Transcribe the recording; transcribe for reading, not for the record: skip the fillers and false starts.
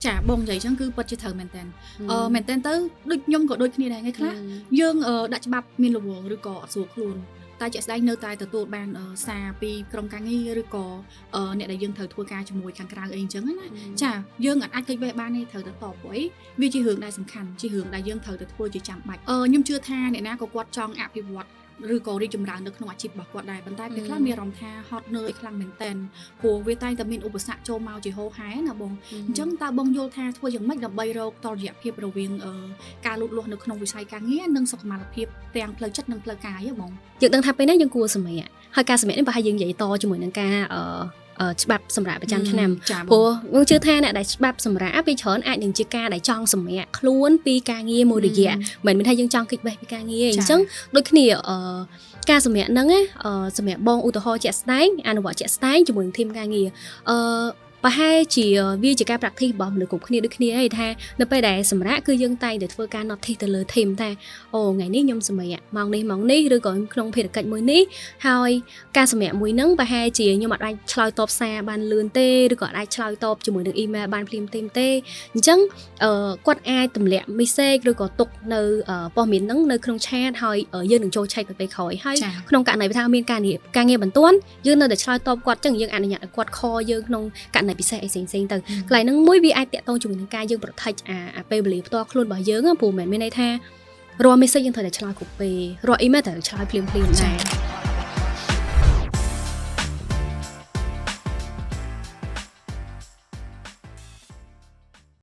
Chả bông giấy chẳng cứ bật cho thờ mền tên tới đôi nhung của đôi kia này ngay khác Ừ. dương đã cho bắp miền lục rồi có xuống luôn tai chạy đánh nơi tai từ tụt bàn xa pi trong càng nghi rồi có nè đại dương thờ thua ca cho mùi càng càng ấy chẳng á chả dương anh cái về ban này thờ đã tỏ quấy vì chỉ hướng đại sầm khăn chỉ hướng đại dương thờ đã thua chỉ chẳng bạch nhưng chưa tha nè na có quạt trong áp đi quạt rồi có đi chùm rán được không ạ chụp bạc quạt đài bàn tay cái khác mi rồng tha hot nơi khác mền tên của về tay tầm miền úp sạ châu mau chỉ hô hái nè bông chẳng ta bông vô tha thua chẳng mấy đập bay rồi tỏ dẹp hiệp đầu viên ca lụt luôn được không vì sai càng nghe nâng sọc mà là hiệp tèng lời chất nâng lời cái á bông យើងដឹងថាពេលនេះយើងគួរសម្រាប់ហើយការសម្រាប់នេះបើឲ្យយើងនិយាយតជាមួយនឹងការច្បាប់សម្រាប់ប្រចាំឆ្នាំព្រោះយើងជឿថាអ្នកដែលច្បាប់សម្រាប់វាច្រើនអាចនឹងជាការដែលចង់សម្រាប់ខ្លួនពីការងារមួយរយៈមិនមែនថាយើងចង់គិតបេះពីការងារអញ្ចឹងដូចគ្នាការសម្រាប់ហ្នឹងសម្រាប់បងឧទាហរណ៍ជាក់ស្ដែងអនុវត្តជាក់ស្ដែងជាមួយនឹងធីមការងារប្រហែលជាវាជាការ practice របស់មនុស្សគ្រប់គ្នាដូចគ្នាឯងថានៅពេលដែលសម្រាប់គឺយើងតែងតែធ្វើការ notice ទៅលើ team ថាអូថ្ងៃនេះខ្ញុំសម្រាប់ម៉ោងនេះឬក៏ក្នុងភារកិច្ចមួយនេះហើយការសម្រាប់មួយហ្នឹងប្រហែលជាខ្ញុំអាចឆ្លើយតបសារបានលឿនទេឬក៏អាចឆ្លើយតបជាមួយនឹង email បានភ្លាមៗទេអញ្ចឹងគាត់អាចទម្លាក់ message ឬក៏ទុកនៅព័ត៌មានហ្នឹងនៅក្នុង chat ហើយយើងនឹងចូល check ទៅពេលក្រោយហើយក្នុងករណីថាមានការងារបន្ទាន់យើងនៅតែឆ្លើយតបគាត់អញ្ចឹងយើងអនុញ្ញាតឲ្យគាត់ call យើងក្នុងករណីពិសេសអីផ្សេងៗទៅកន្លែងហ្នឹងមួយវាអាចតាក់ទងជាមួយនឹងការយើង protect អាពេលវេលាផ្ទាល់ខ្លួនរបស់យើងព្រោះមិនមែនមានន័យថារាល់ message យើងត្រូវតែឆ្លើយគ្រប់ពេលរាល់ email ត្រូវឆ្លើយភ្លាមៗដែរ